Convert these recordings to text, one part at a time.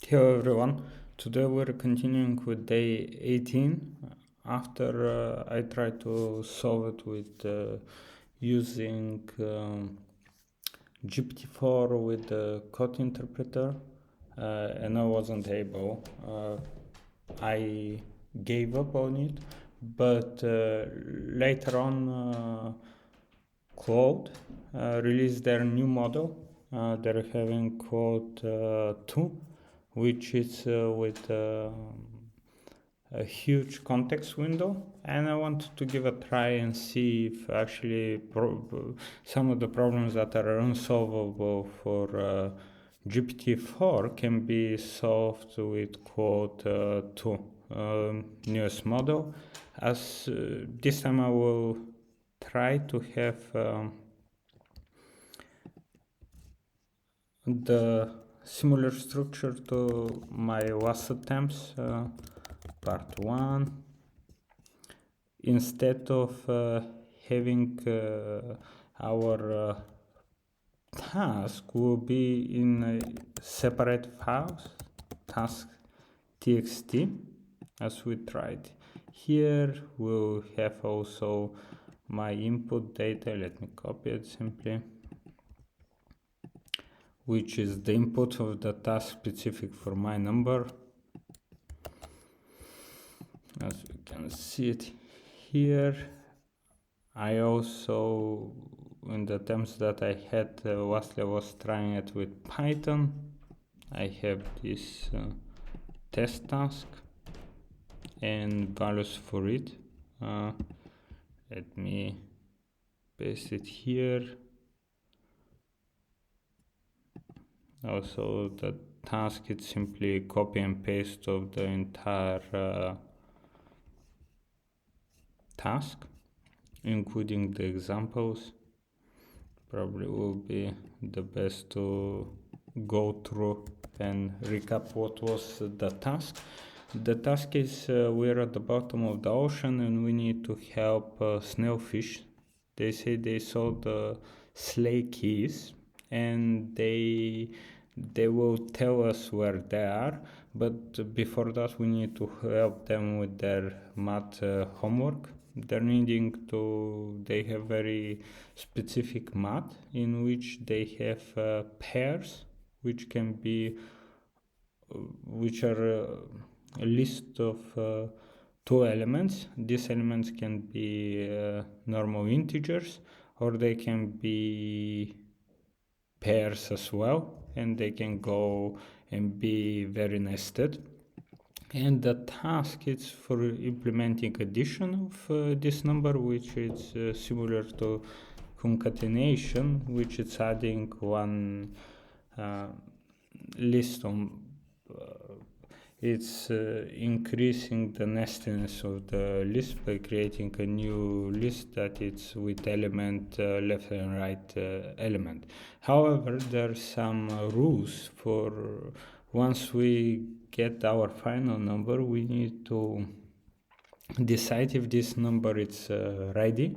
Hello everyone, today we're continuing with day 18 after I tried to solve it with using GPT-4 with the code interpreter and I wasn't able. I gave up on it, but later on Claude released their new model. They're having Claude 2, which is with a huge context window, and I wanted to give a try and see if actually some of the problems that are unsolvable for GPT-4 can be solved with Claude 2 newest model. As this time I will try to have the similar structure to my last attempts, part 1. Instead of having our task will be in separate files, task txt, as we tried here. We'll have also my input data. Let me copy it simply, which is the input of the task specific for my number. As you can see it here, I also, in the attempts that I had, lastly I was trying it with Python. I have this test task and values for it. Let me paste it here. Also, the task is simply copy and paste of the entire task, including the examples. Probably will be the best to go through and recap what was the task. The task is we're at the bottom of the ocean and we need to help snailfish. They say they saw the sleigh keys and they will tell us where they are, but before that we need to help them with their math homework. They have very specific math in which they have pairs, which are a list of two elements. These elements can be normal integers, or they can be pairs as well, and they can go and be very nested. And the task is for implementing addition of this number, which is similar to concatenation, which is adding one list on it's increasing the nestedness of the list by creating a new list that it's with element left and right element. However, there are some rules for once we get our final number, we need to decide if this number is ready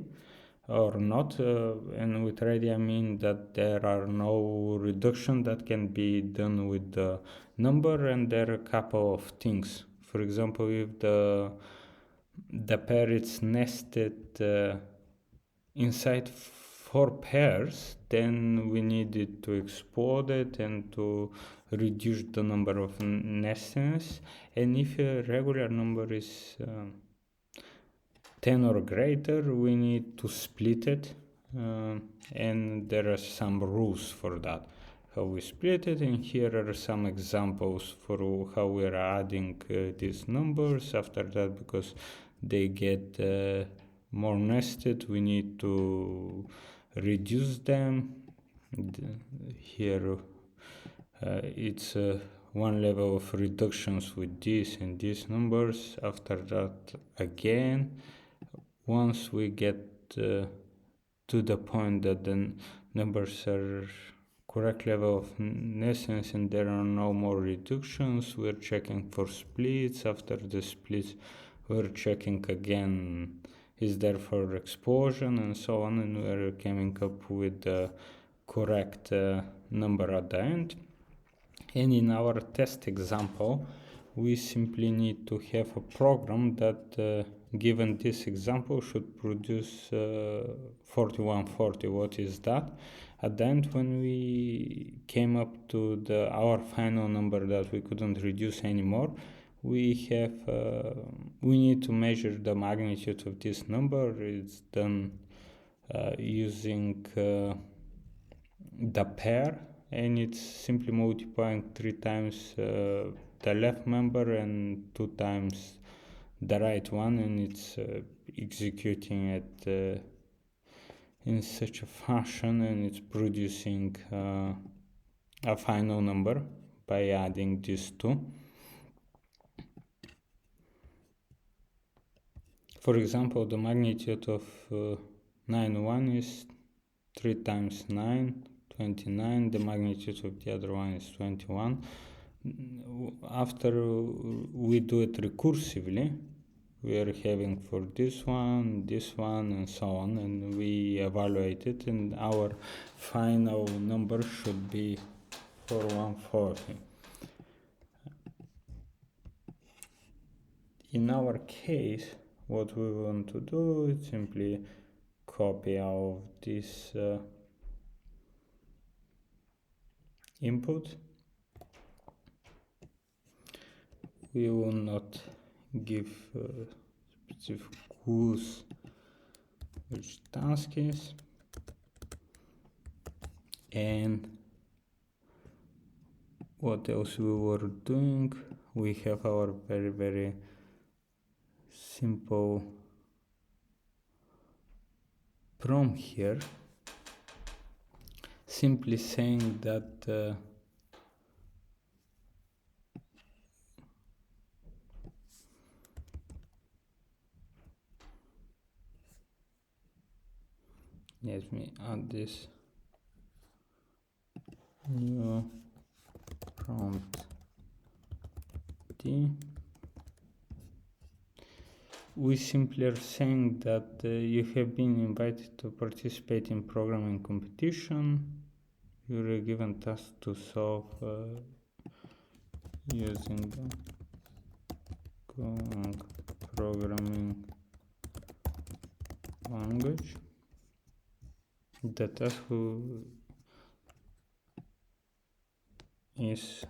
or not, and with ready I mean that there are no reduction that can be done with the number, and there are a couple of things. For example, if the pair is nested inside 4 pairs, then we needed to explode it and to reduce the number of nestedness. And if a regular number is 10 or greater, we need to split it, and there are some rules for that, how we split it. And here are some examples for how we are adding these numbers. After that, because they get more nested, we need to reduce them. Here it's one level of reductions with this and these numbers. After that, again, once we get to the point that the numbers are correct level of nescence and there are no more reductions, we're checking for splits. After the splits, we're checking again, is there for explosion, and so on, and we're coming up with the correct number at the end. And in our test example, we simply need to have a program that, given this example, should produce 4140. What is that? At the end, when we came up to our final number that we couldn't reduce anymore, we need to measure the magnitude of this number. It's done using the pair, and it's simply multiplying 3 times the left member and 2 times the right one, and it's executing it in such a fashion, and it's producing a final number by adding these two. For example, the magnitude of 9 is 3 times 9, 29. The magnitude of the other one is 21. After we do it recursively, we are having for this one, and so on, and we evaluate it, and our final number should be 4140. In our case, what we want to do is simply copy out this input. We will not give specific rules which task is, and what else we were doing, we have our very, very simple prompt here, simply saying that let me add this new prompt D. We simply are saying that you have been invited to participate in programming competition. You are given task to solve using the Golang programming language. The task is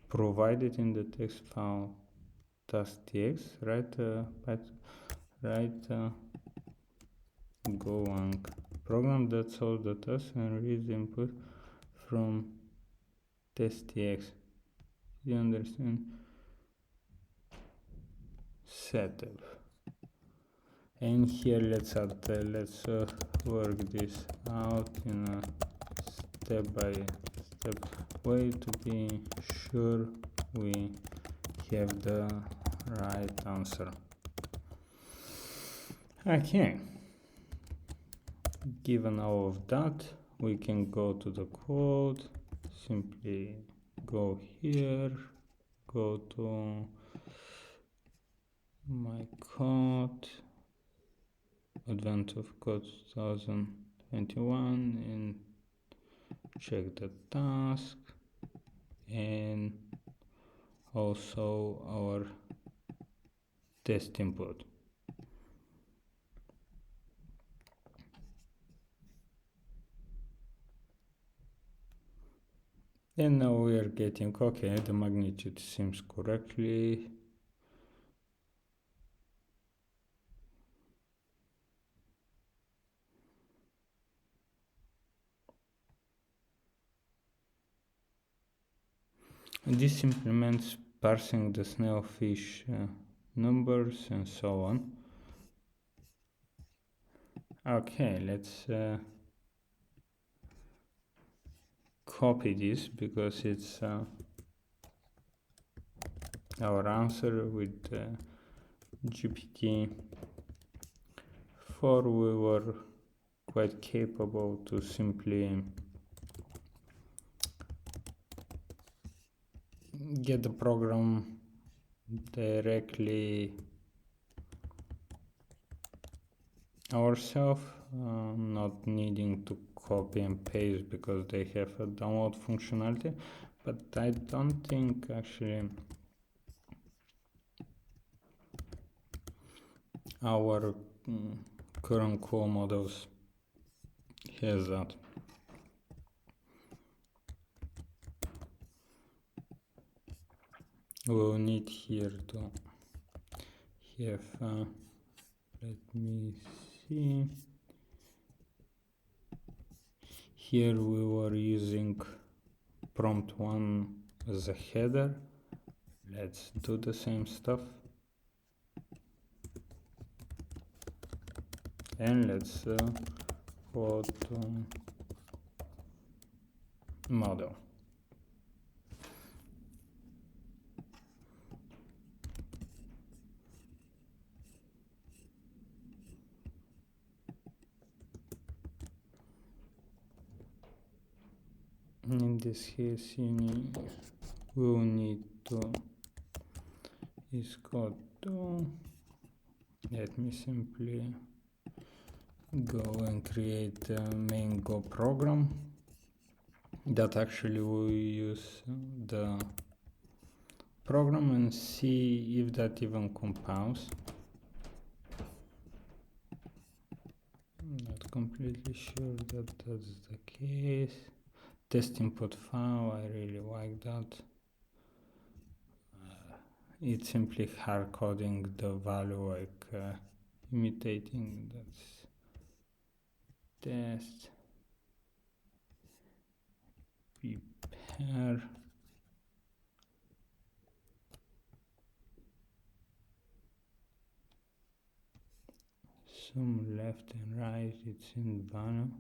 provided in the text file task.txt, write Golang program that solves the task and reads the input from test.txt. You understand? Setup. And here let's work this out in a step-by-step way to be sure we have the right answer. Okay, given all of that, we can go to the code. Simply go here, go to my code, Advent of Code 2021, and check the task, and also our test input. And now we are getting, okay, the magnitude seems correctly. And this implements parsing the snailfish numbers and so on. Okay, let's copy this because it's our answer with GPT-4. We were quite capable to simply get the program directly ourselves, not needing to copy and paste because they have a download functionality. but I don't think actually our current core models has that. We'll need here to have let me see, here we were using prompt 1 as a header. Let's do the same stuff and let's go to model. In this case we'll need to is called to, let me simply go and create a main Go program that actually will use the program and see if that even compiles. I'm not completely sure that that's the case. Test input file, I really like that. It's simply hard coding the value, like imitating. That's test prepare some left and right, it's in value.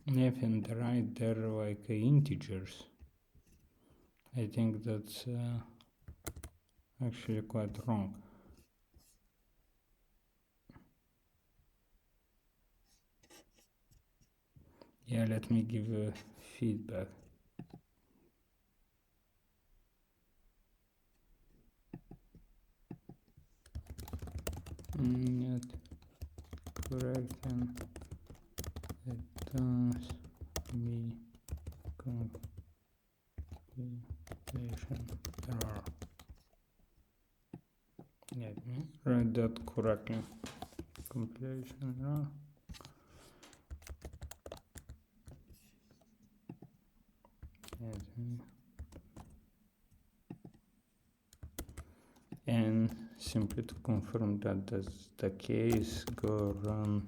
Left and right, they're like integers. I think that's actually quite wrong. Yeah, let me give feedback. Not correct, and it does me compilation error. Let me write that correctly. Compilation error. And simply to confirm that that's the case, go run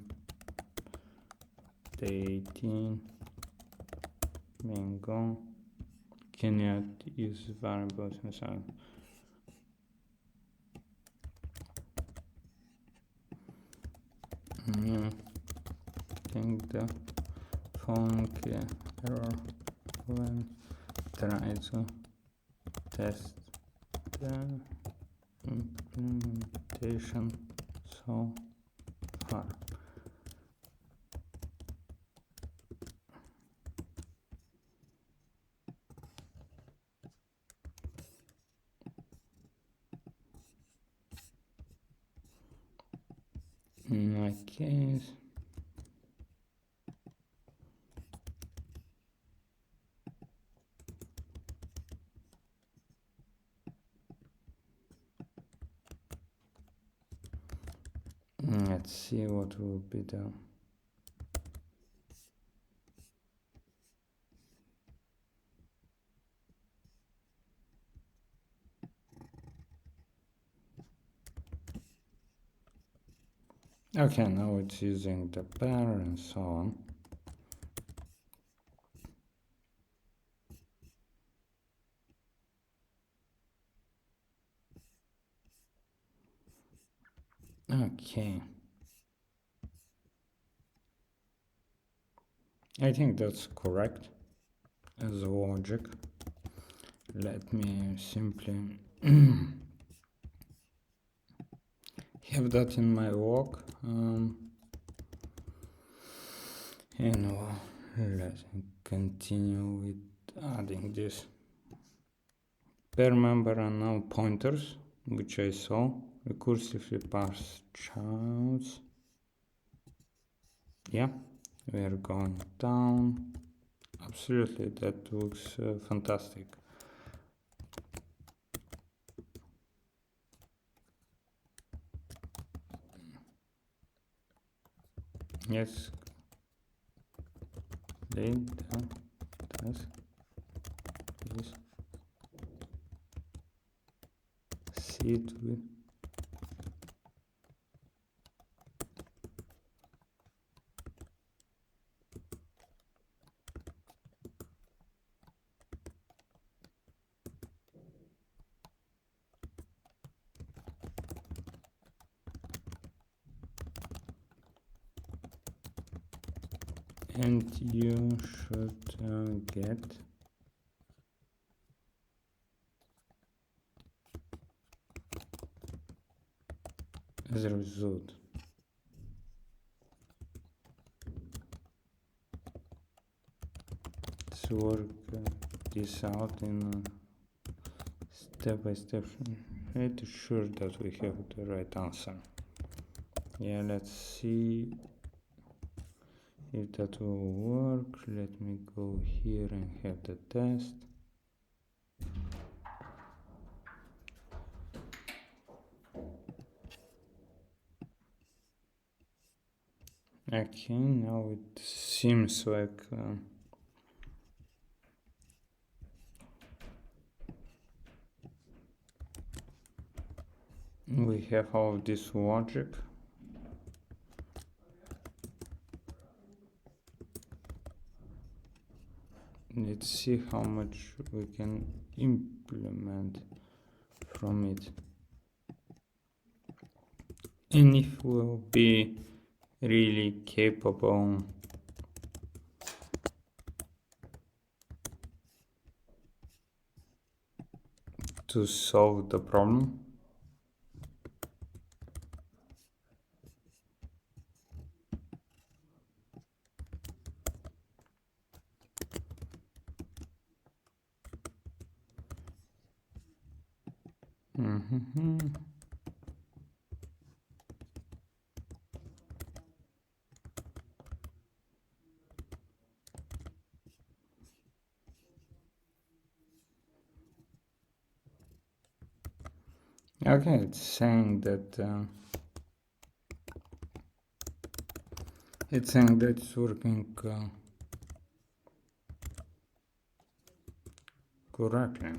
updating main Go. Cannot use variables and so on. I think the funky error when try to test the implementation so far. In my case, let's see what will be the okay, now it's using the pair and so on. Okay, I think that's correct as a logic. Let me simply have that in my log. And let's continue with adding this per member and now pointers, which I saw, recursively parse chunks. Yeah, we are going down. Absolutely, that looks fantastic. Yes, then this seed with and you should get as a result. Let's work this out in step by step. Pretty sure that we have the right answer. Yeah, let's see if that will work. Let me go here and have the test. Okay, now it seems like we have all this logic. Let's see how much we can implement from it, and if we'll be really capable to solve the problem. Okay, it's saying that it's working correctly.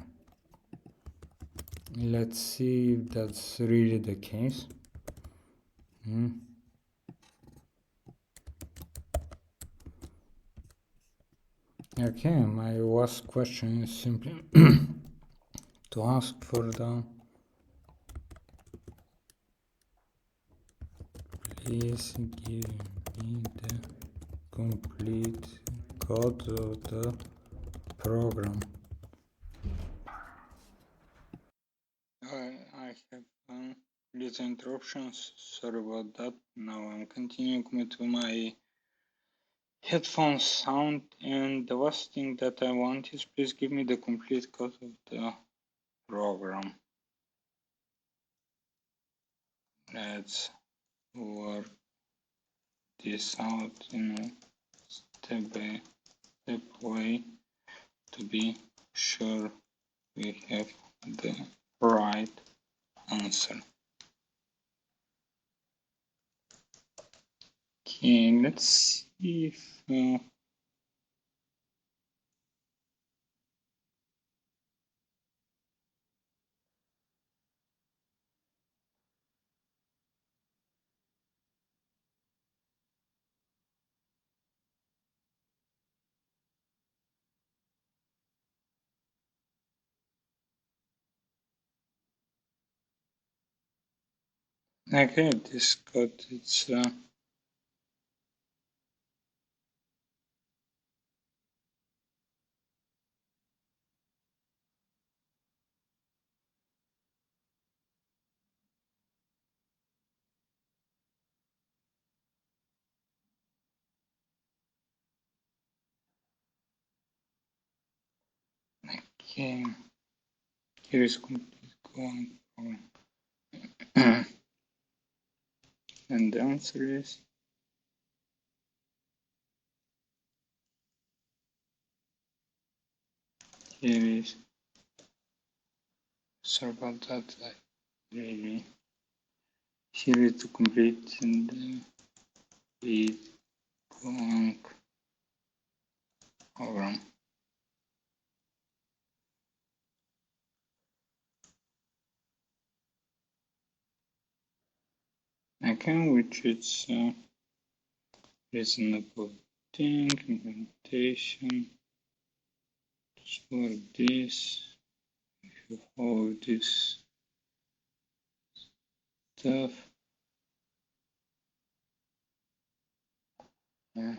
Let's see if that's really the case. Okay, my last question is simply to ask for the please give me the complete code of the program. I have little interruptions, sorry about that. Now I'm continuing with my headphone sound, and the last thing that I want is please give me the complete code of the program. Let's work this out in a step by step way to be sure we have the right answer. Okay, let's see if okay, this code it's Okay, here is complete going problem. And the answer is here is. Sorry about that. I really here is to complete and read going program. Okay, which is reasonable thing, implementation. For this, if you hold this stuff, yeah.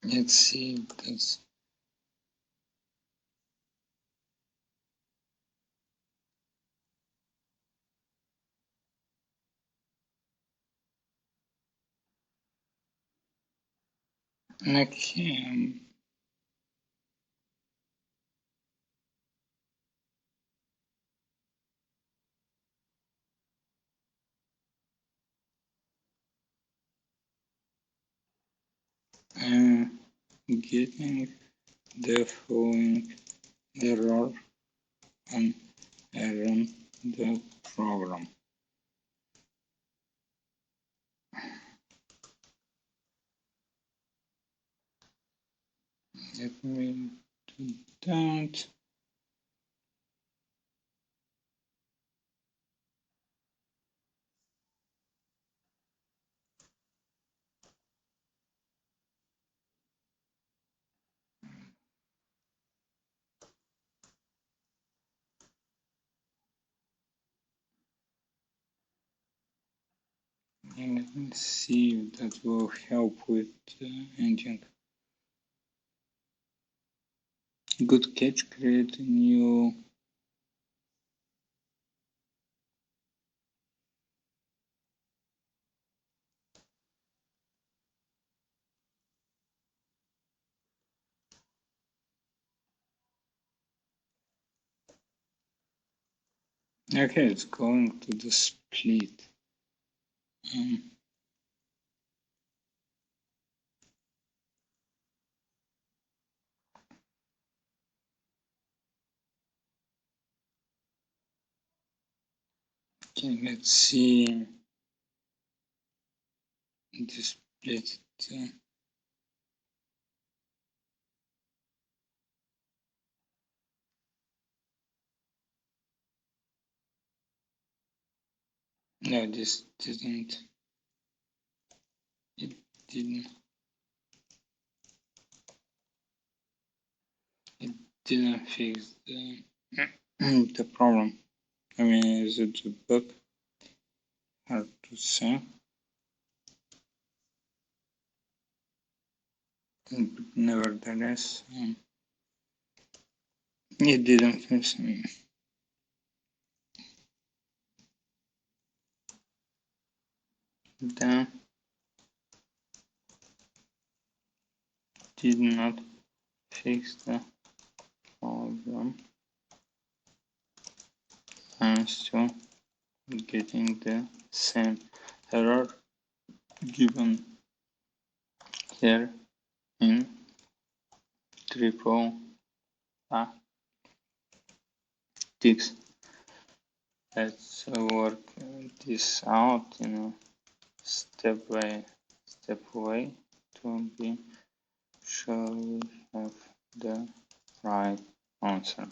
Let's see this. Okay. Getting the following error and run the program. Let me do that. And let me see if that will help with ending. Good catch, create a new. Okay, it's going to the split. Okay, let's see the split. No, this didn't. It didn't. It didn't fix the the problem. I mean, is it a bug? Hard to say. But nevertheless, it didn't fix me. Then did not fix the problem. I'm still getting the same error given here in triple ticks. Let's work this out in a step by step way to be sure we have the right answer.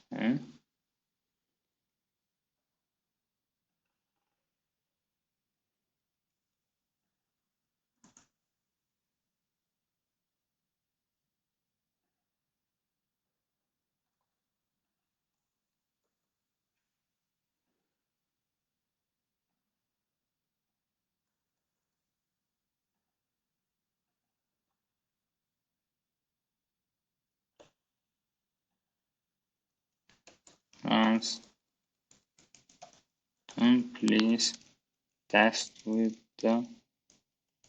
Okay. ones, and please test with the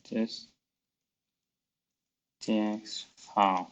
test.txt file.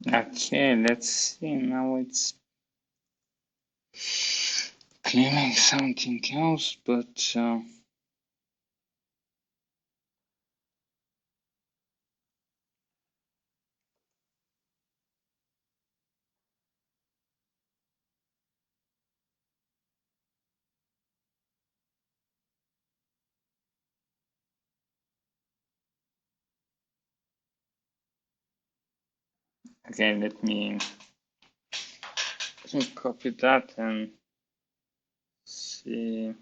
Okay, let's see. Now it's claiming something else, but okay, let me copy that and see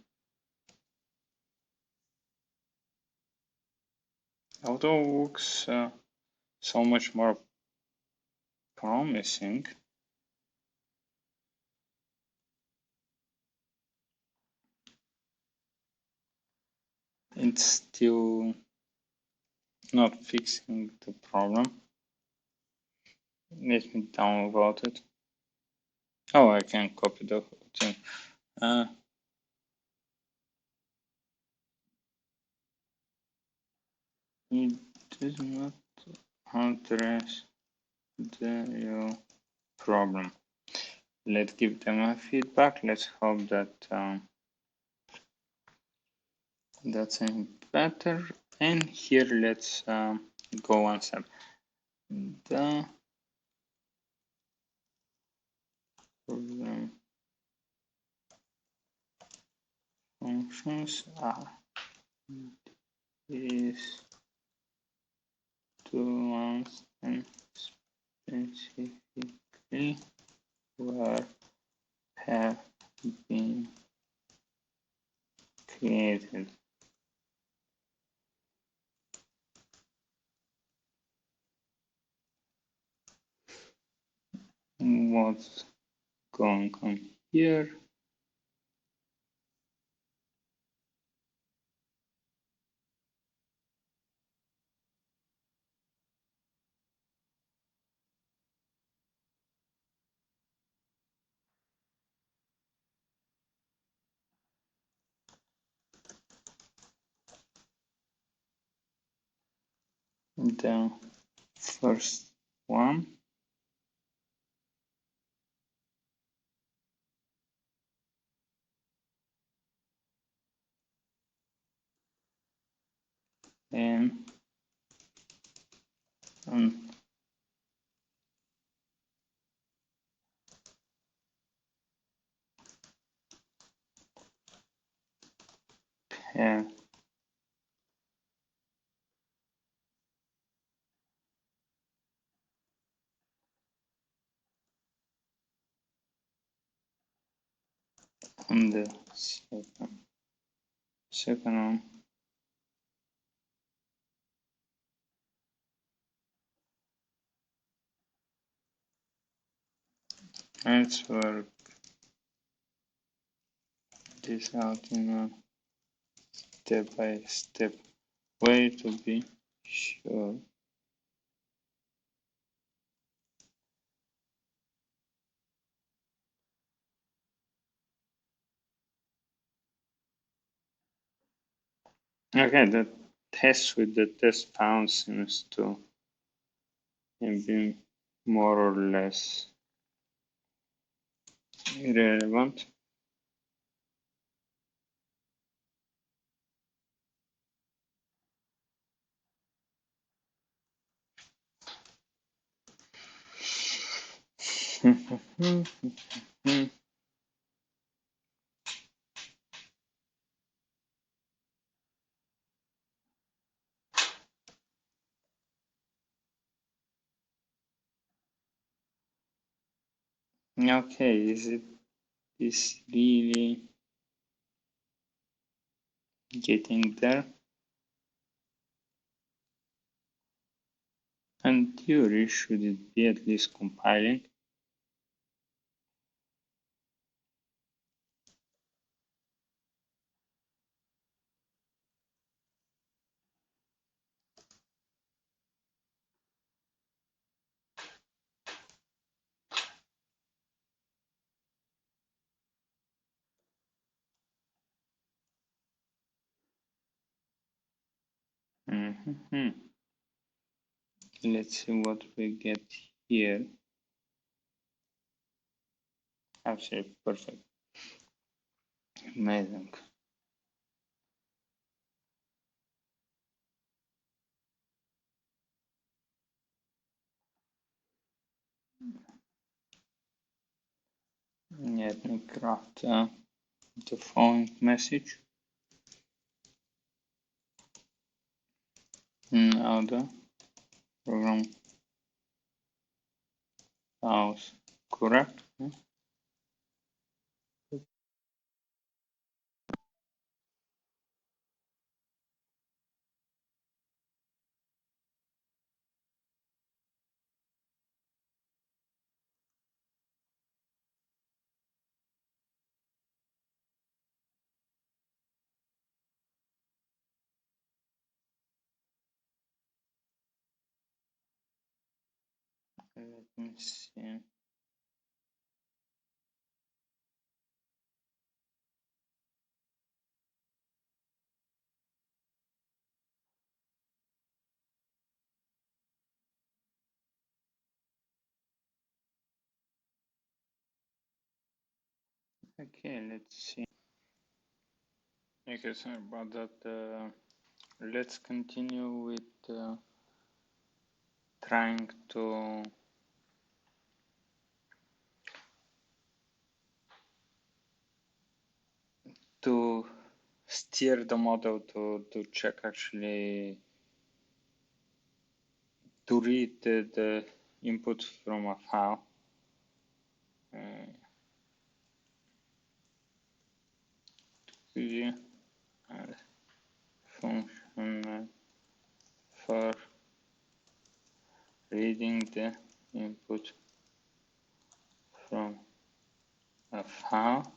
although it looks so much more promising. It's still not fixing the problem. Let me download it. Oh, I can copy the whole thing. It does not address the problem. Let's give them a feedback. Let's hope that that's better. And here, let's go one step. The program functions are these two ones and specifically were have been created. What's going on here? The first one and on pair on the second one. Let's work this out in a step-by-step way to be sure. Okay, the test with the test found seems to have been more or less irrelevant. Okay, is it is really getting there? In theory, should it be at least compiling? Mm-hmm. Let's see what we get here. Absolutely perfect. Amazing. Let me craft the following message. Now the program sounds correct. Let me see. Okay, let's see. Okay, sorry about that. Let's continue with trying to steer the model to check actually to read the input from a file. Yeah, function for reading the input from a file.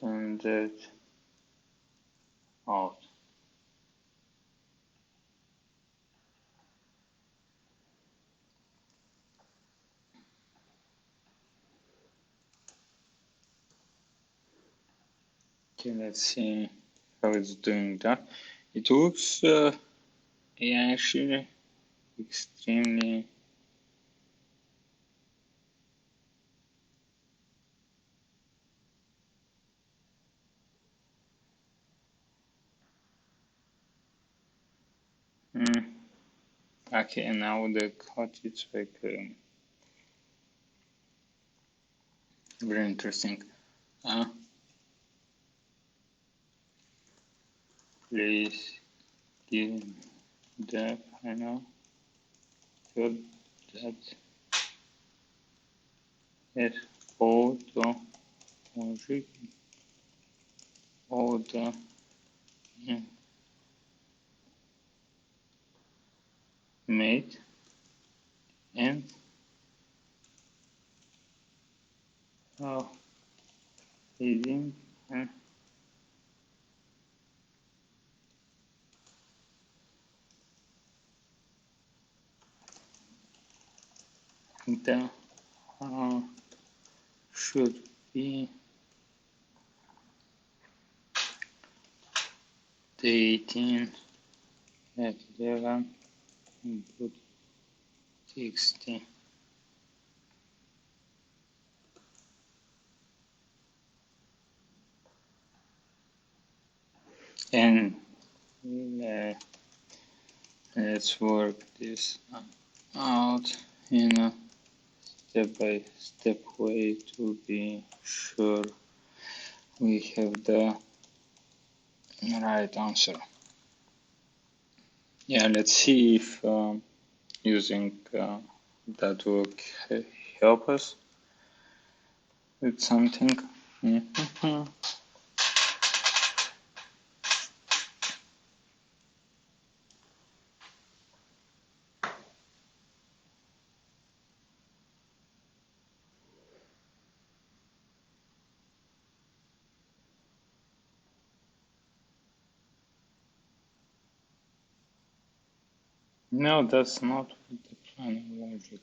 Turn that out. Okay, let's see how it's doing that. It looks actually extremely okay. Now the code is like very interesting. Please give the final code that is all the made and reading the should be the 18 at 11 input 60 and let's work this out in a step-by-step way to be sure we have the right answer. Yeah, let's see if using that will help us with something. Mhm. No, that's not the planning logic.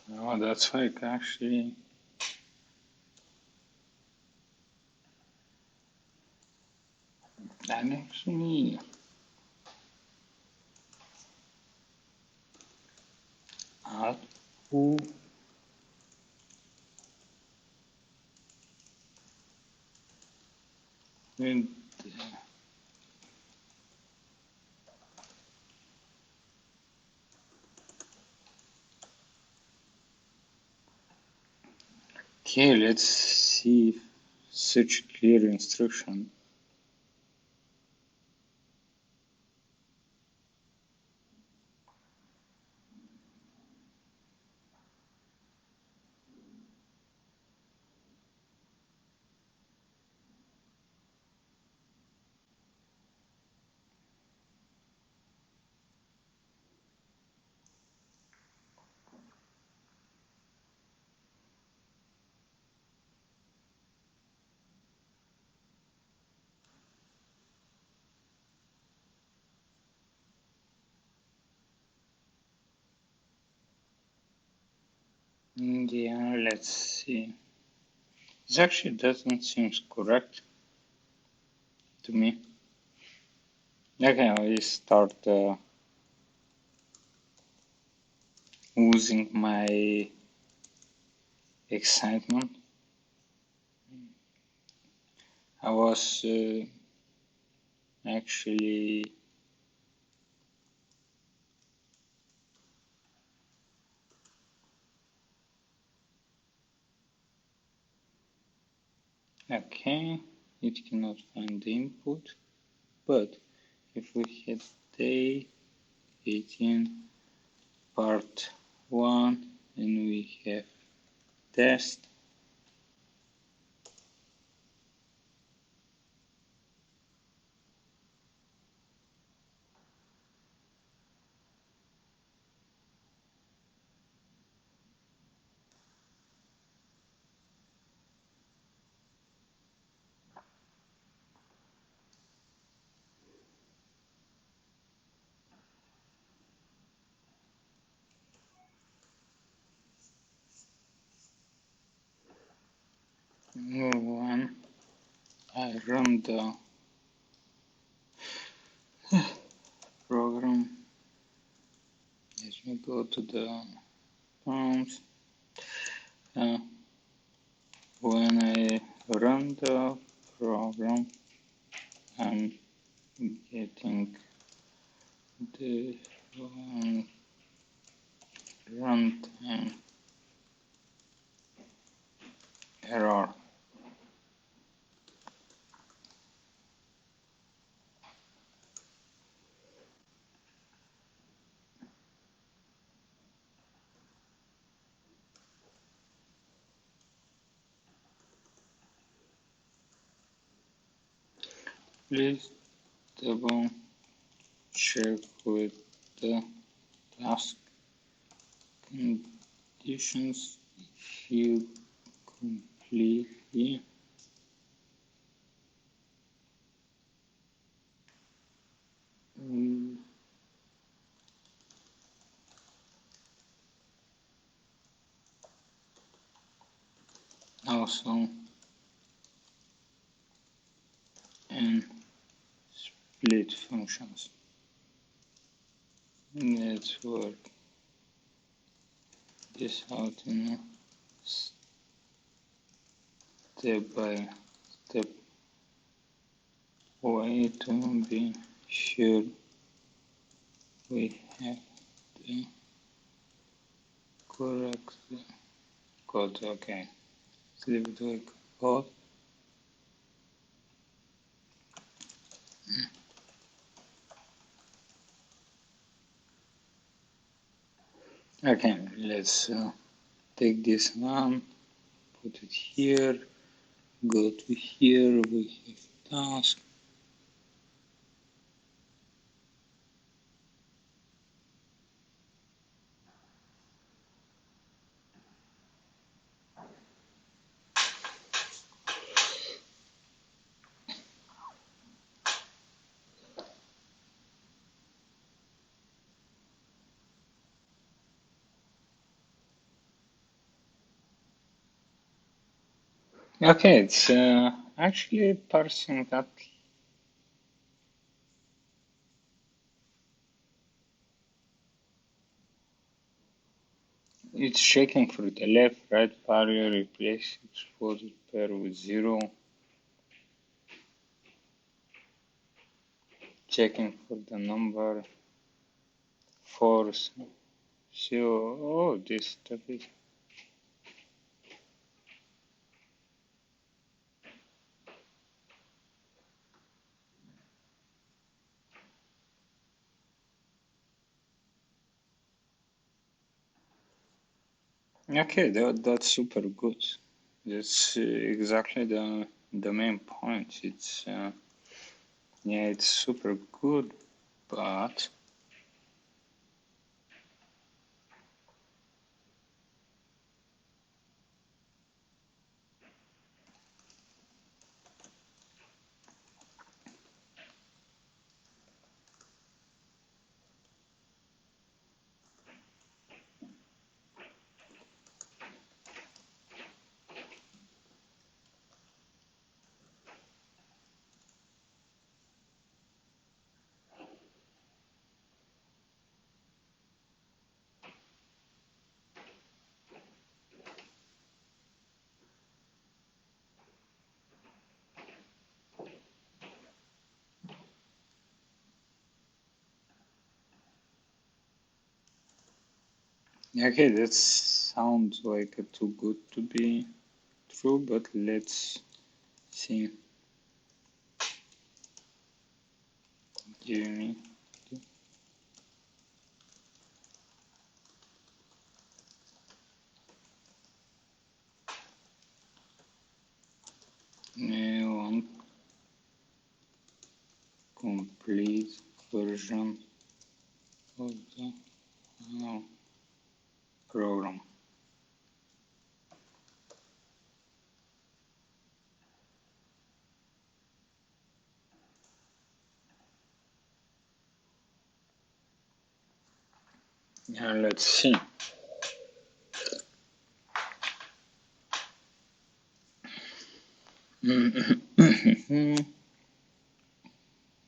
No, that's like actually. And actually, who will. Okay, let's see if such clear instruction. Yeah, let's see. This actually doesn't seem correct to me. Okay, I start losing my excitement. I was actually okay. It cannot find the input, but if we hit day 18 part 1 and we have test, when I run the program, let me go to the prompts. When I run the program, I'm getting the runtime error. Please double check with the task conditions you completely also in split functions. Let's work this out in a step by step way to be sure we have the correct code. Okay, let's leave it like code. Okay, let's take this one, put it here, go to here, we have task. Okay, it's actually parsing that. It's checking for the left, right barrier, replace exposed pair with 0. Checking for the number, force, 0. Oh, this stuff is. Okay, that's super good. That's exactly the main point. It's yeah, it's super good, but okay, that sounds like too good to be true. But let's see. Give me. One complete version of the program. Let's see.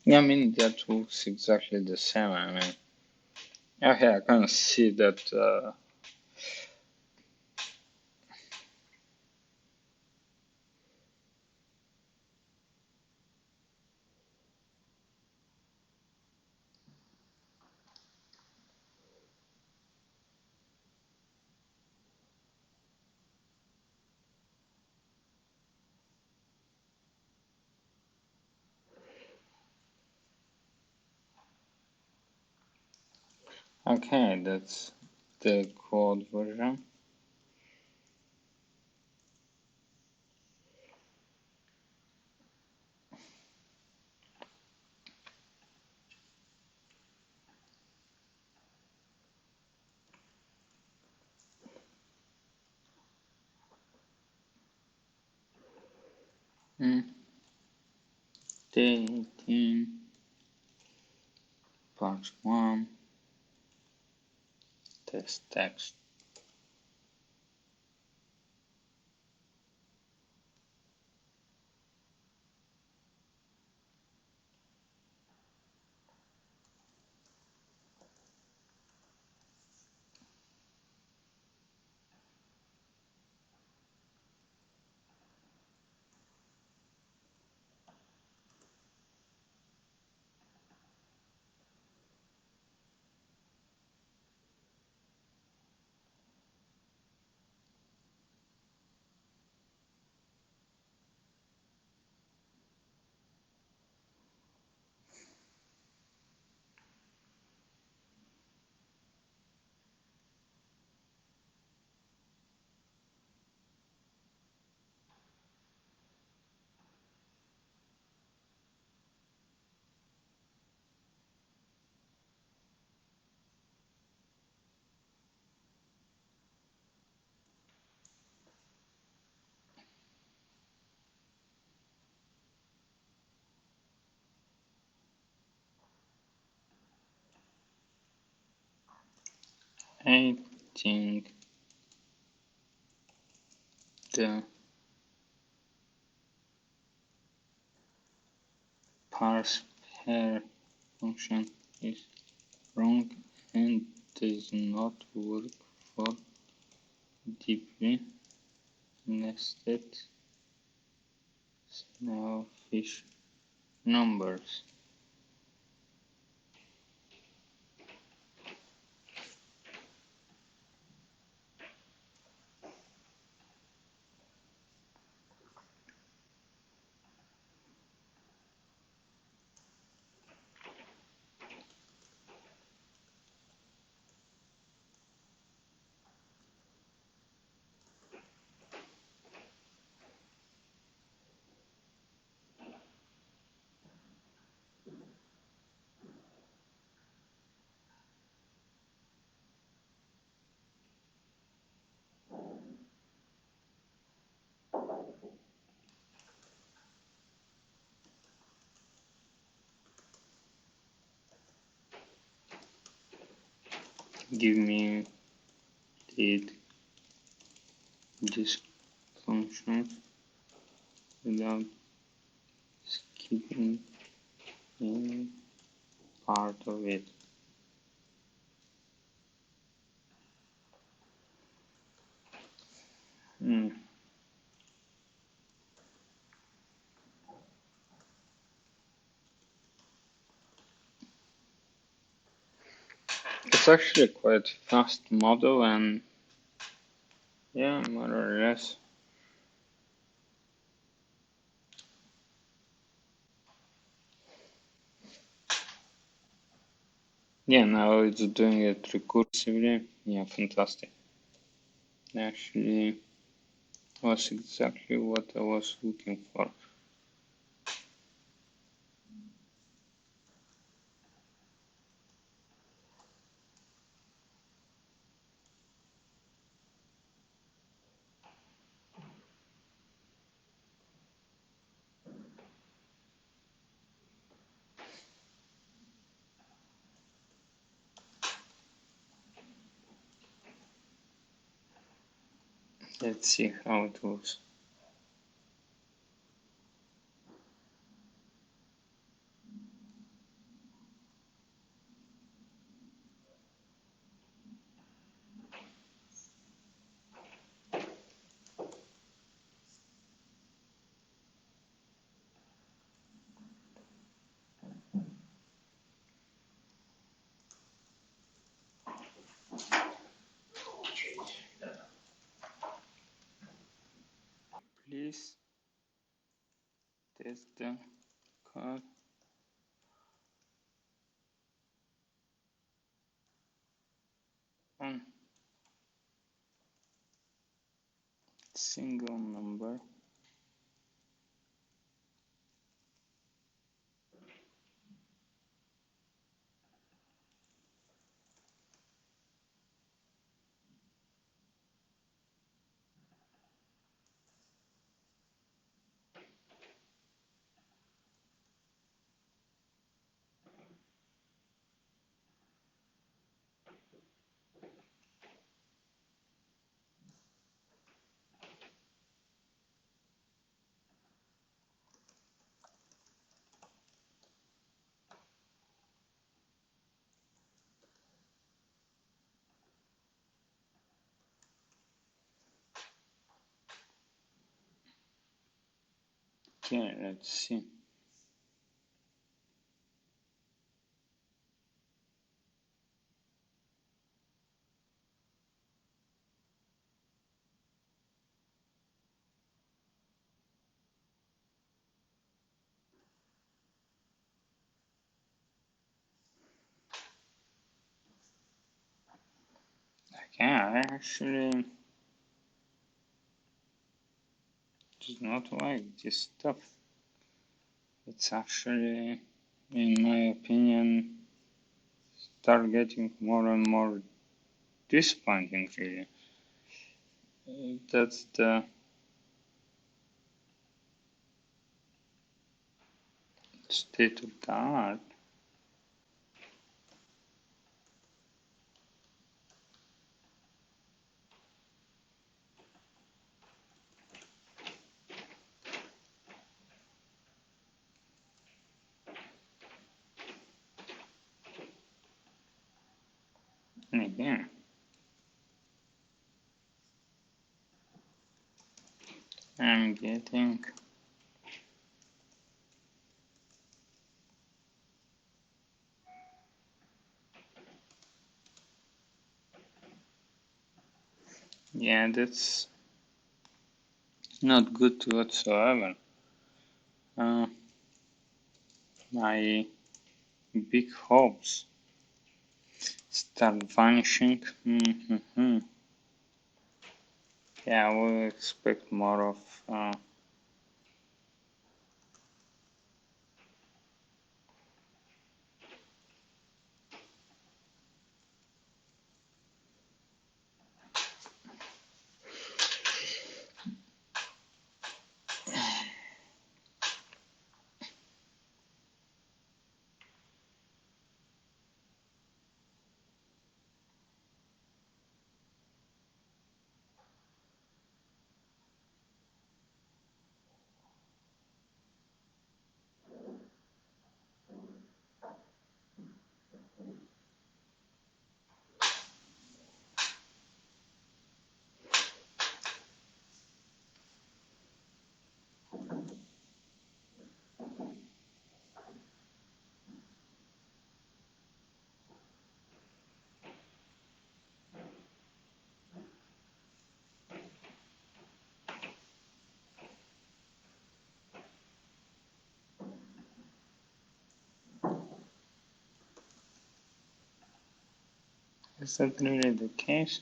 Yeah, I mean that looks exactly the same. I mean, okay, I can see that. Okay, that's the Claude version. Dating part 1 test text. creating the parse pair function is wrong and does not work for deeply nested snowfish numbers. Give me did this function without skipping any part of it. It's actually quite fast model and yeah, more or less. Yeah, now it's doing it recursively. Yeah, fantastic. Actually, was exactly what I was looking for. Let's see how it goes. Please test the code on single number. Okay, let's see. Okay, I actually do not like this stuff. It's actually, in my opinion, start getting more and more disappointing, really. That's the state of the art. Again, I'm getting yeah, that's not good whatsoever. My big hopes start vanishing. Yeah, I will expect more of is that really the case?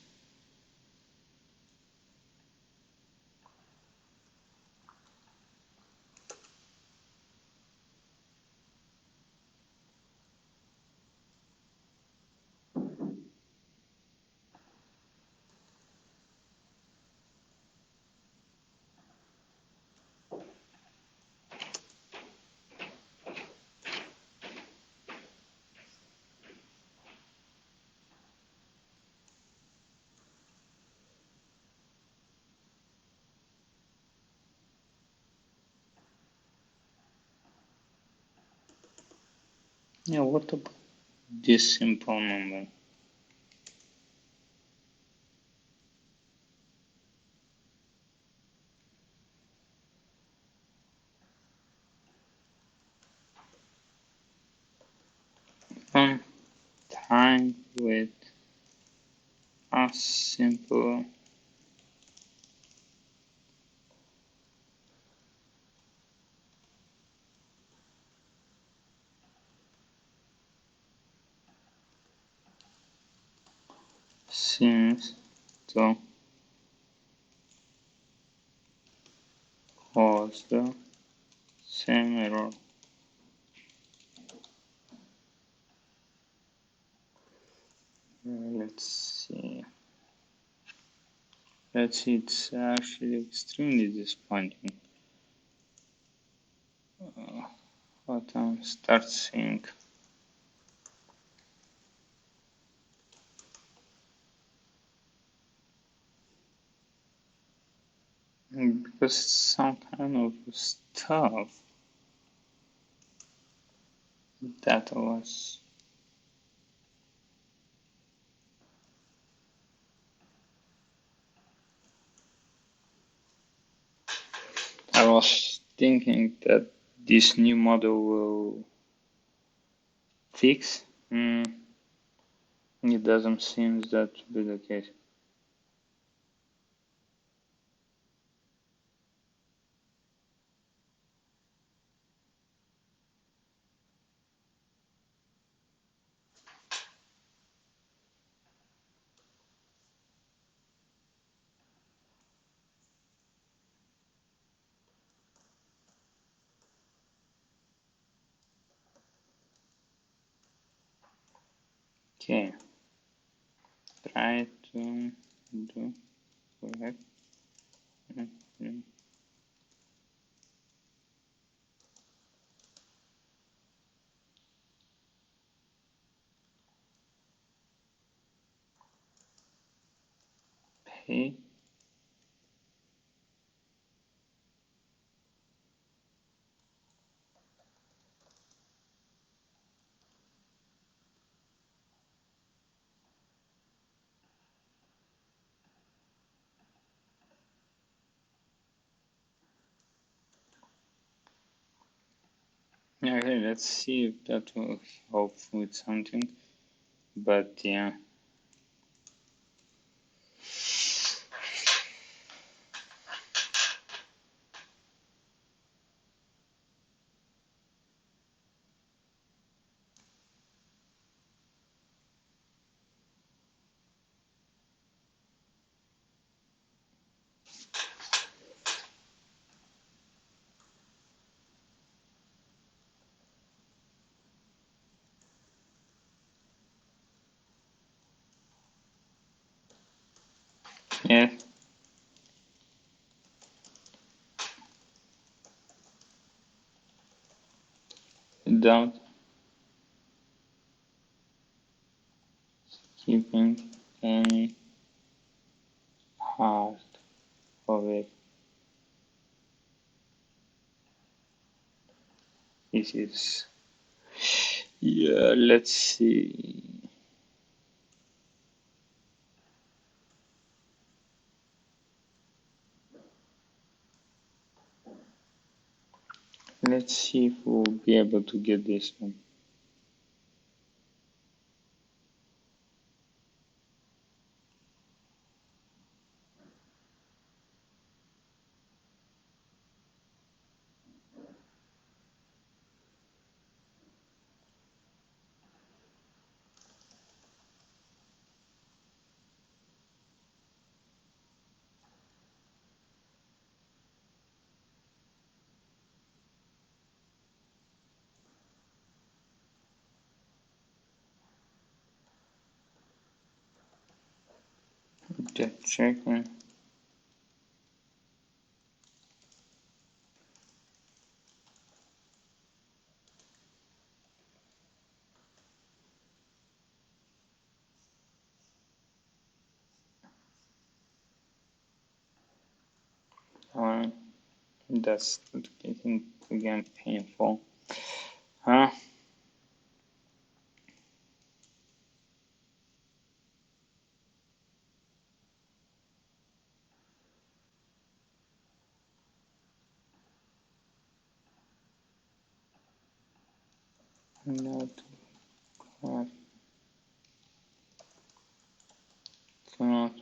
Yeah, what about this simple number? One time with a simple seems to cause the same error. Let's see. It's actually extremely disappointing. What I'm start seeing. Because it's some kind of stuff that I was thinking that this new model will fix. It doesn't seem that to be the case. Okay, try to do correct. Pay. Okay, let's see if that will help with something. But yeah. Yeah. Without keeping any part of it. This is, yeah, let's see. Let's see if we'll be able to get this one. Just checking. Alright, that's getting again painful. Huh? Not cannot.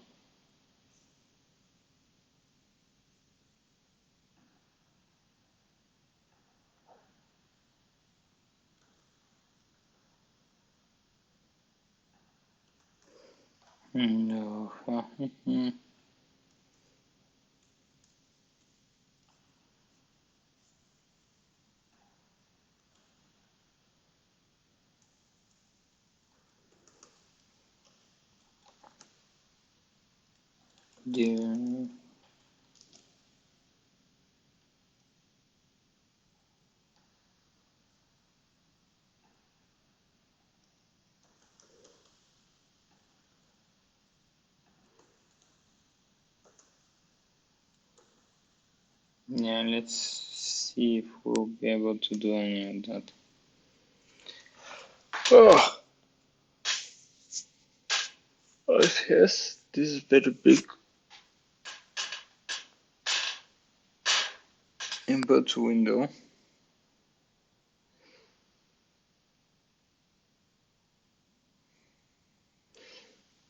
No. Yeah. Yeah, let's see if we'll be able to do any of that. Oh, yes, this is very big input window.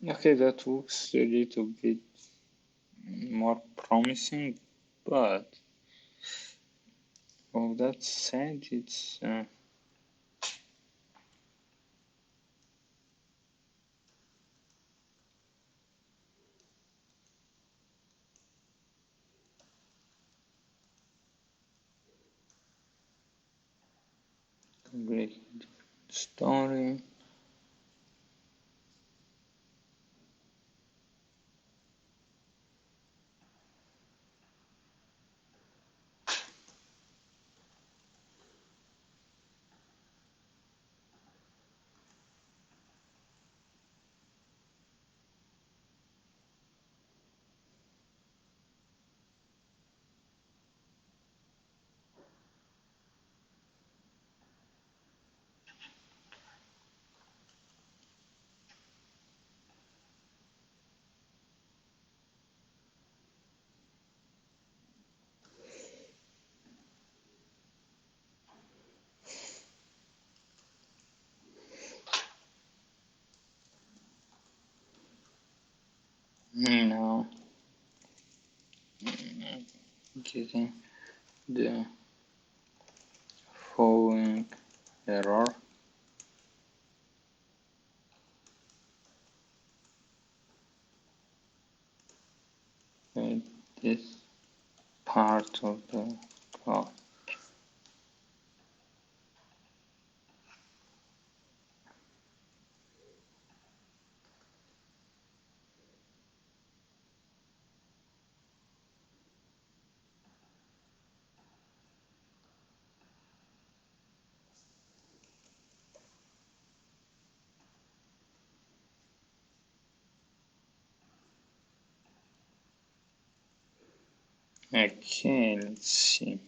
Okay, that looks a little bit more promising, but all that said, it's completely different story. Now getting the following error. With this part of the cloud. Okay, let's see.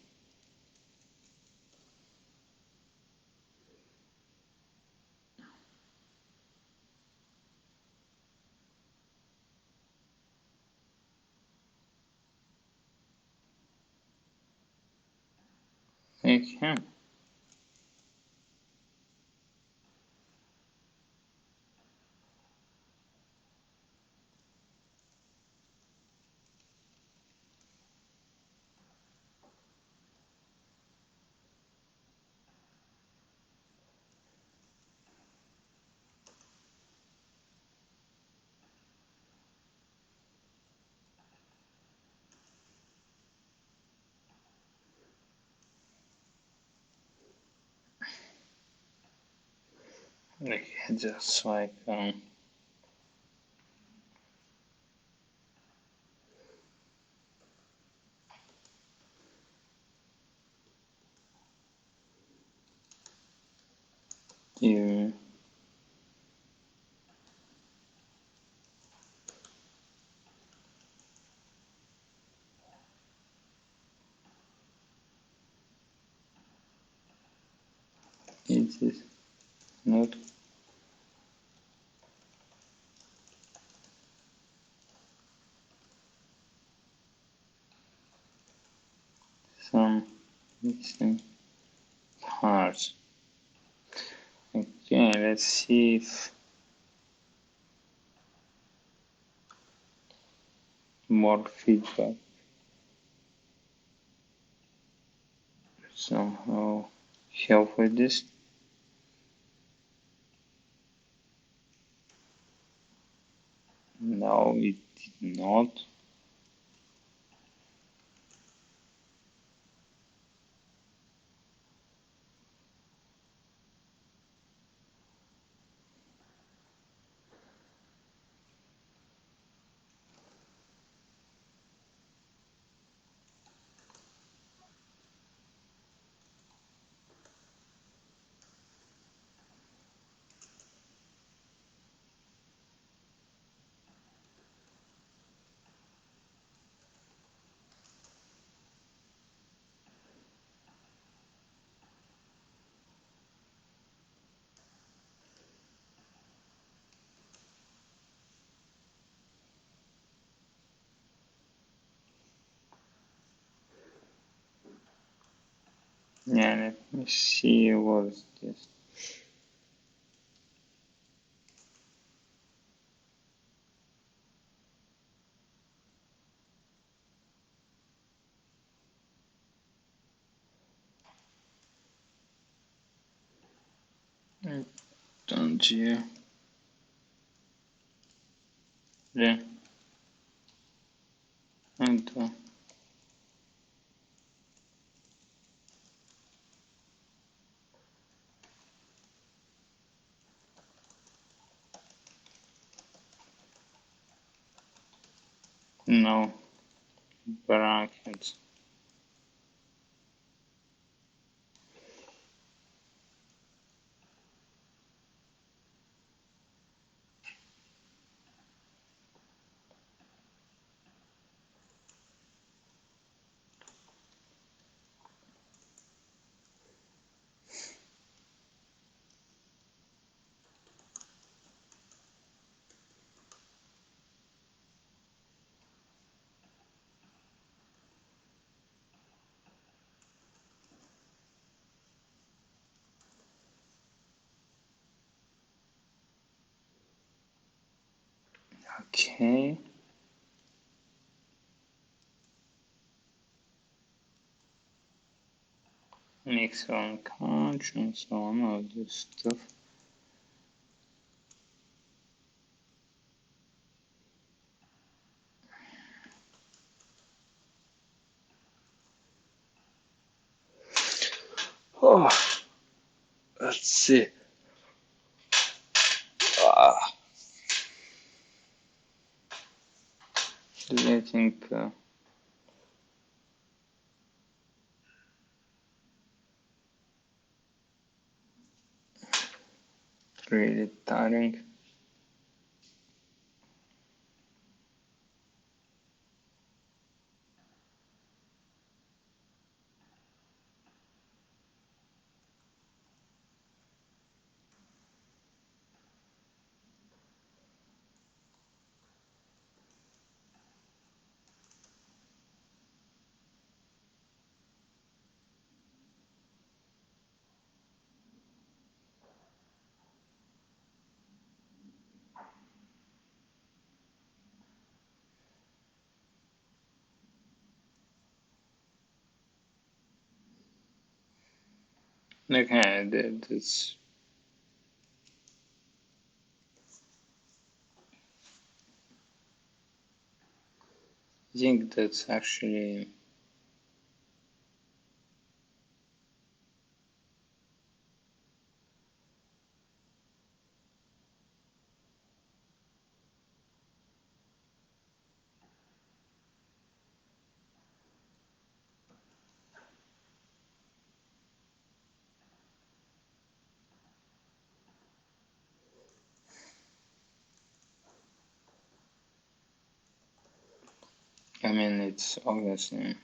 Okay. Okay, just like you it is not some missing parts. Okay, let's see if more feedback somehow help with this. No, it did not. Yeah, let me see what's this. Don't you? Yeah. And no brackets. Okay. mix on couch and so on, all this stuff. Oh, let's see. Getting really tiring. Okay, that's. I think that's actually. I mean, it's obviously.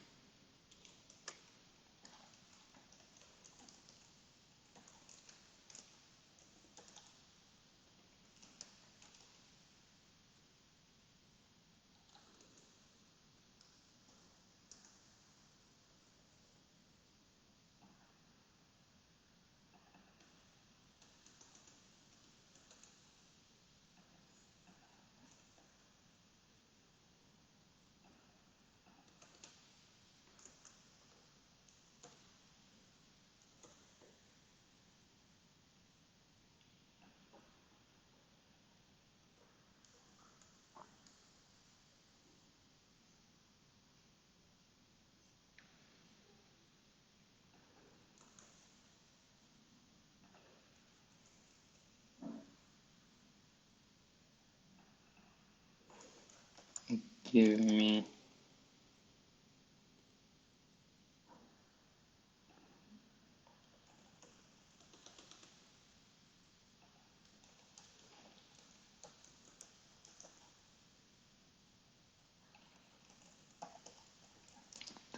Give me.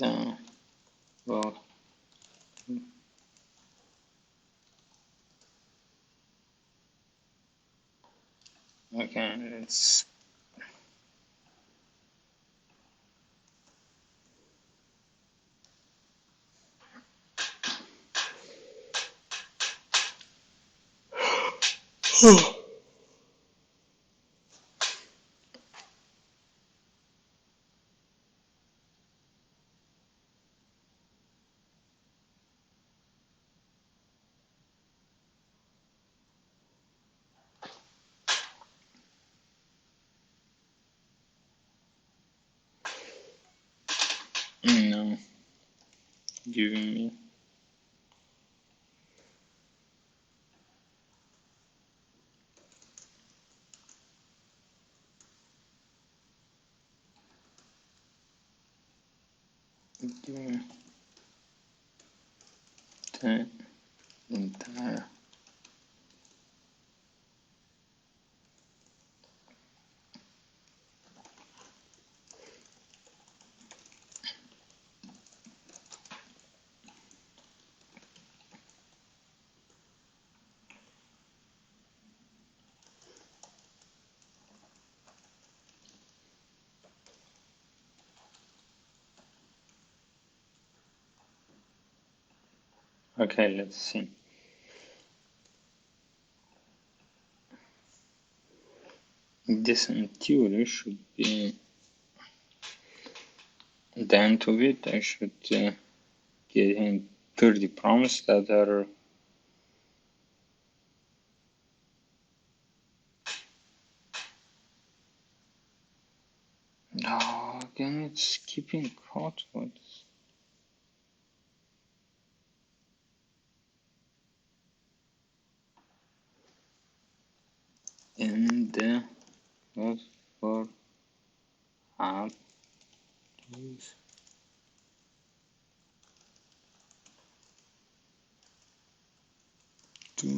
The. Well. Okay, let's. No. Giving me. Give me. The entire. Okay, let's see. This in theory should be the end of it. I should get in 30 prompts that are no, again it's keeping hot ones. And was for hard days. Give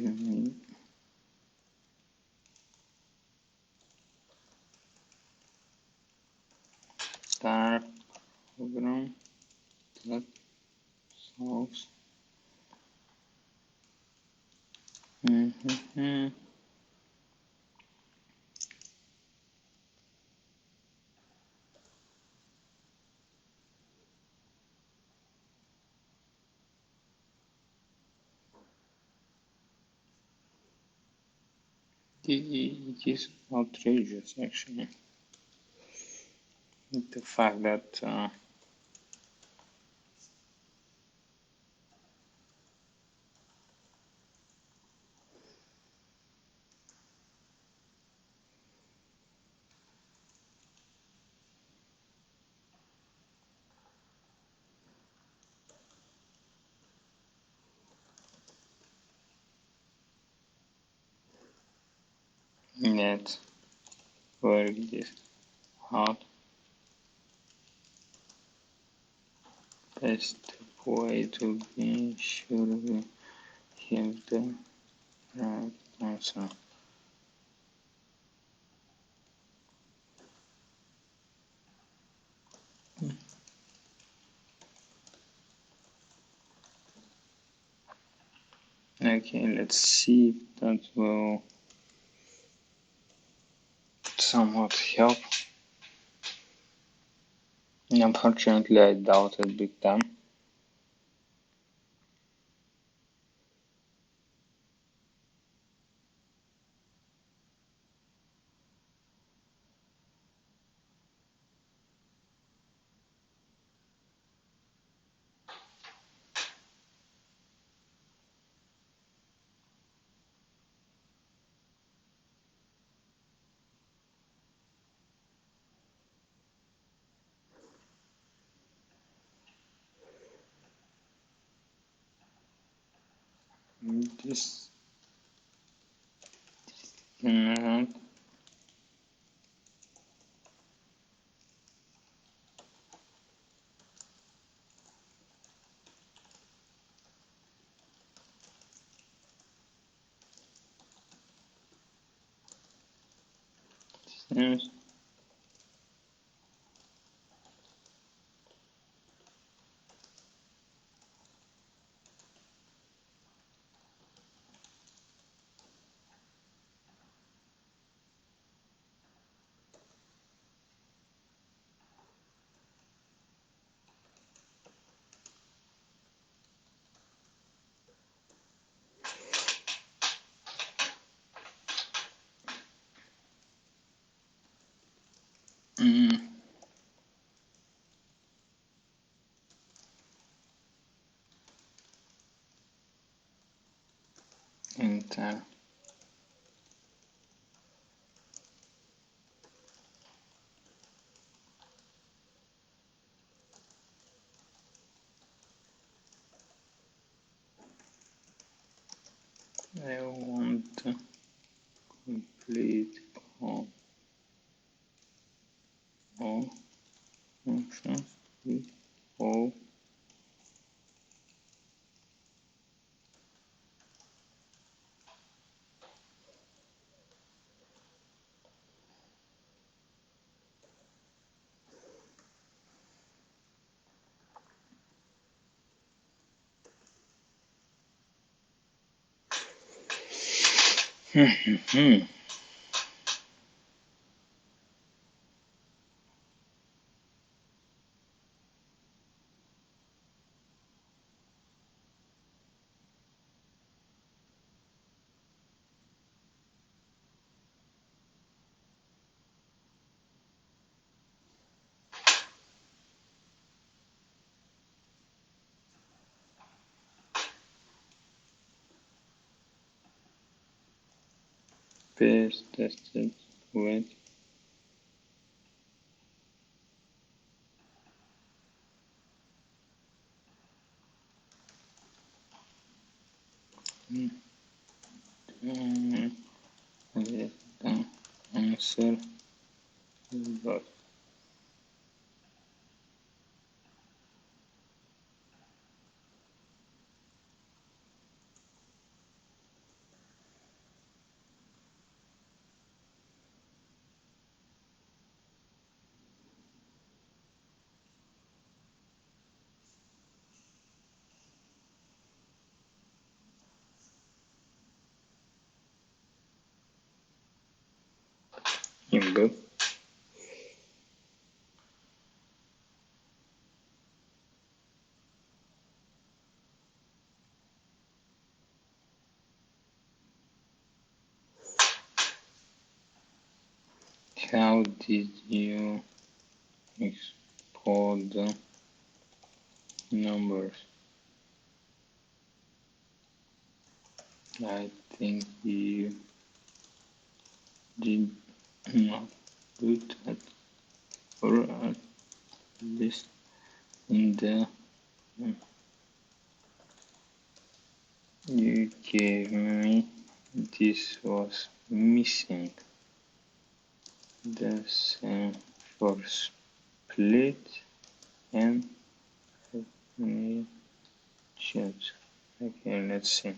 me start program that solves. It is outrageous, actually. The fact that net work is hard. Best way to be sure we have the right answer. Okay, let's see if that will somewhat help. Unfortunately, I doubt it big time. This and seems enter. I want to complete all functions with all pairs tested with the answer but imbu. How did you export the numbers? I think you did not do that, or at least in the you gave me. This was missing. The same for split and choose. Okay, let's see.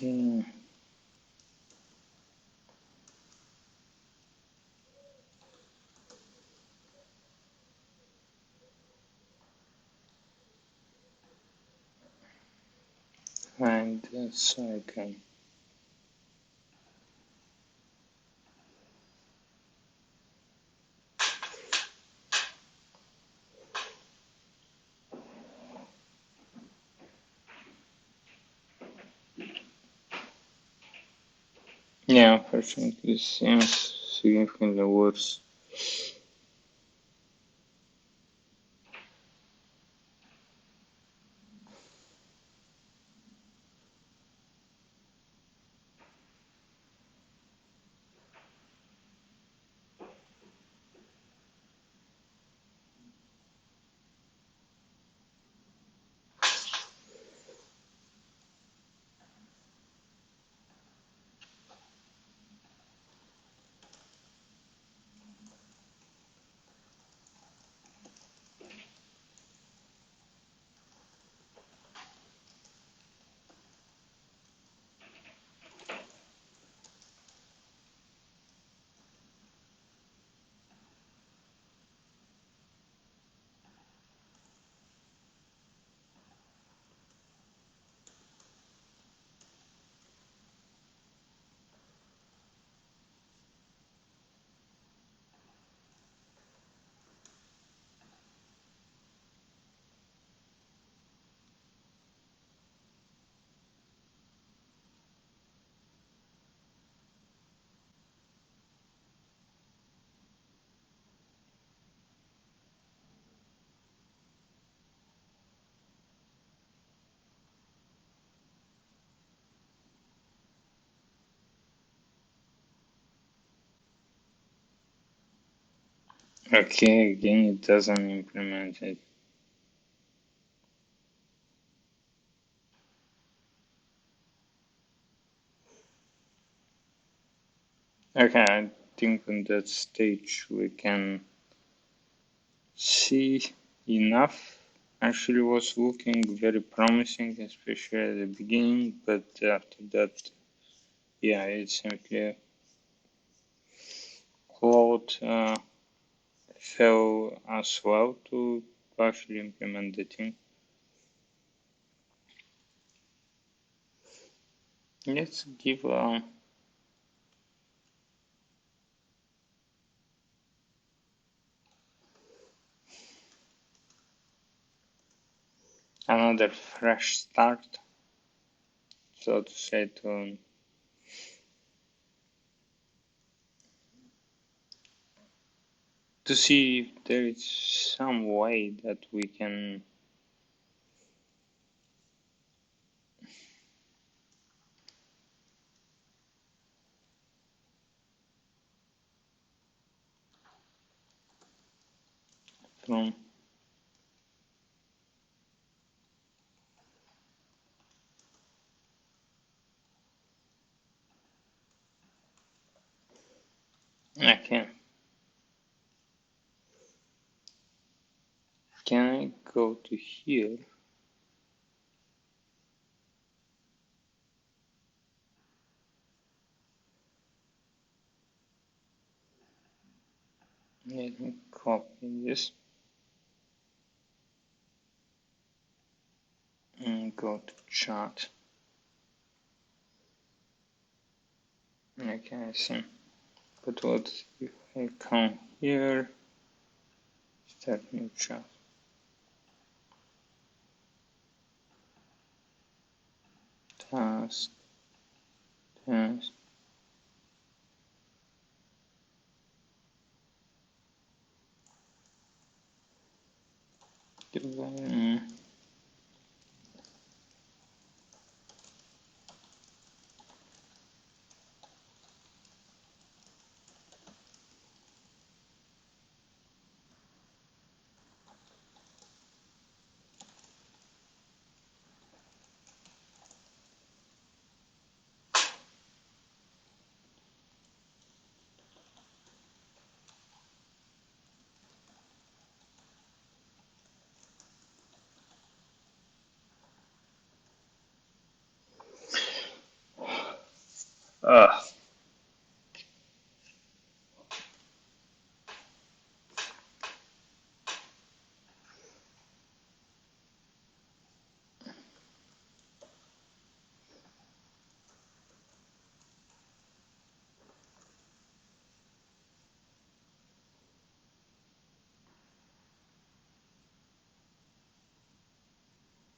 Okay. Find the cycle. Yeah, unfortunately, seems significantly worse. Okay, again, it doesn't implement it. Okay, I think on that stage we can see enough. Actually was looking very promising, especially at the beginning, but after that, yeah, it's simply Claude fell as well to partially implement the thing. Let's give another fresh start, so to say, to see if there is some way that we can from okay. Can I go to here? Let me copy this and go to chart. Okay, I see. But what if I come here, start new chart? Task, task. Ah,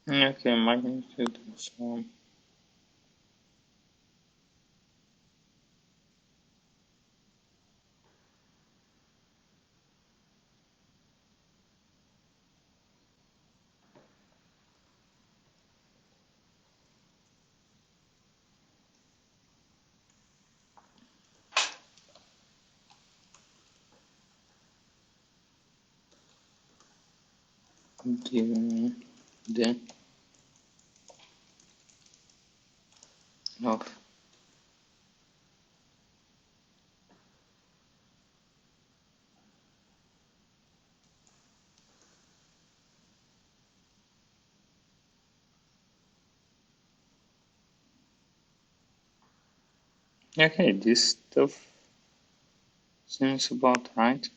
okay, magnitude and so on. Given the of okay, this stuff seems about right.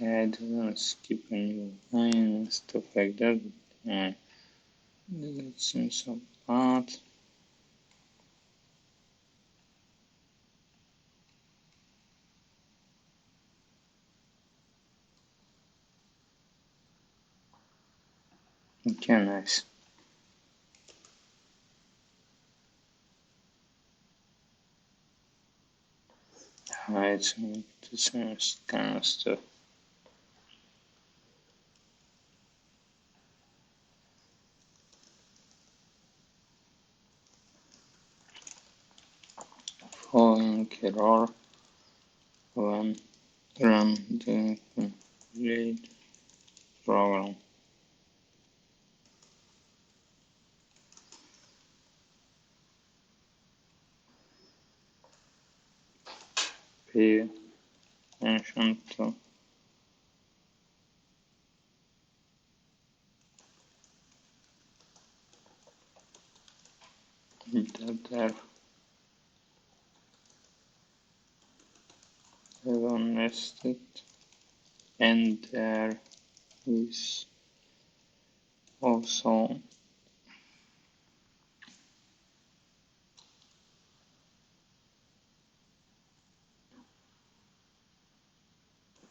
I don't skip a new line and stuff like that. That seems about. Okay, nice. It's the same kind of stuff. Following error when run the complete program. Pay attention to that there have nested and there is also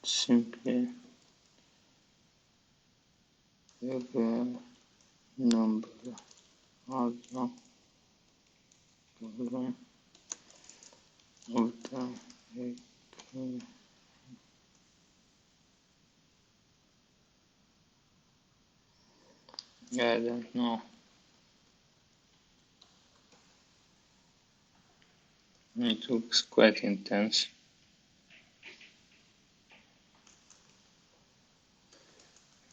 simply a number of the program of the I don't know. It looks quite intense.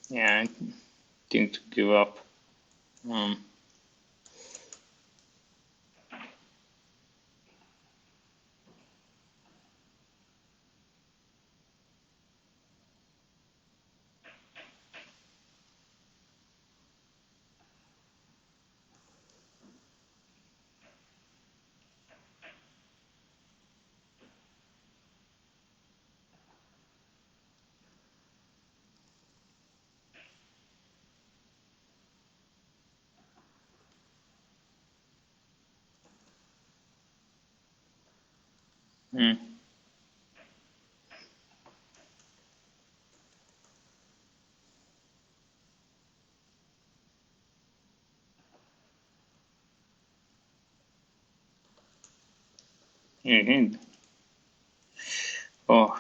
Yeah, I think to give up. Um, hmm. Indeed. Oh,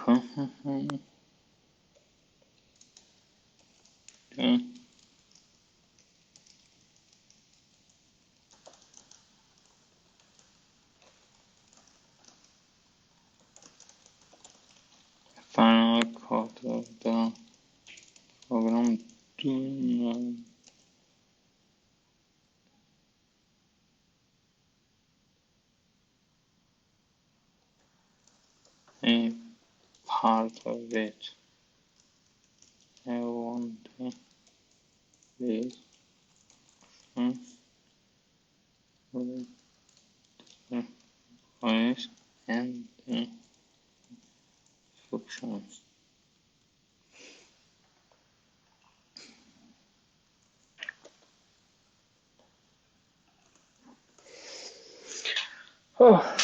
final code of the program do a part of it. I want this with the voice and the functions. Oh,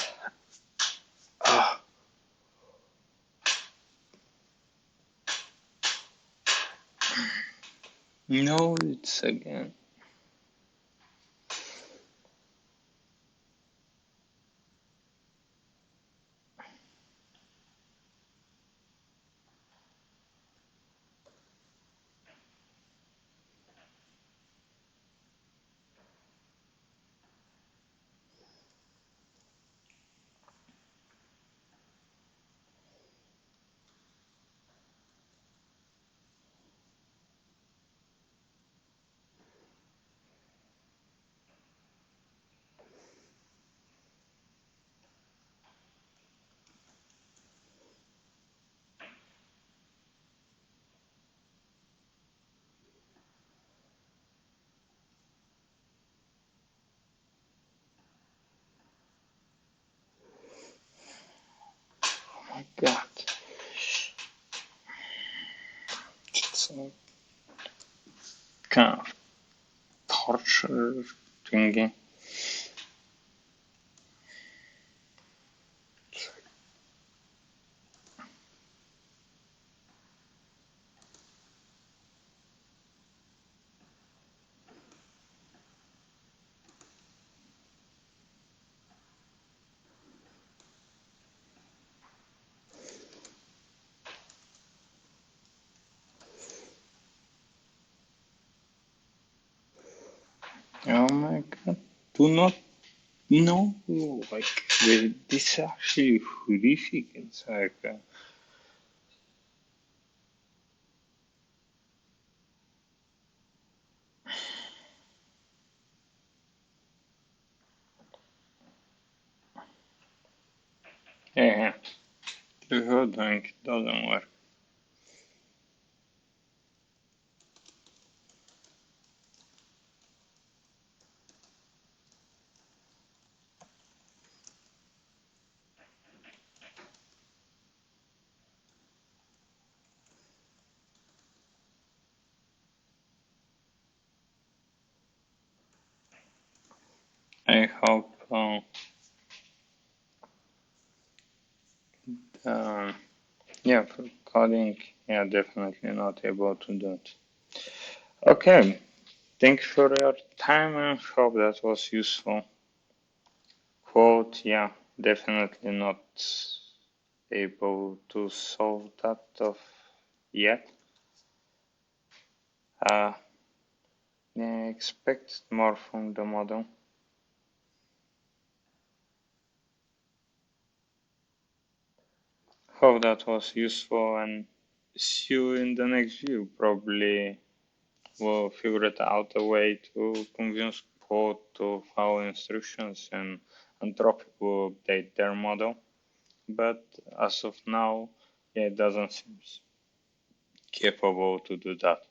no, it's again. Oh my god. It's a kind of torture thingy. Oh my god. Do not know. Like, this is actually horrific. It's like, yeah, the whole thing doesn't work. I hope, um, yeah, for coding, yeah, definitely not able to do it. Okay, thank you for your time and hope that was useful. Quote, yeah, definitely not able to solve that of yet. Uh, yeah, expect more from the model. Hope that was useful and see you in the next view. Probably we'll figure it out a way to convince Quote to follow instructions and Anthropic will update their model. But as of now, yeah, it doesn't seem capable to do that.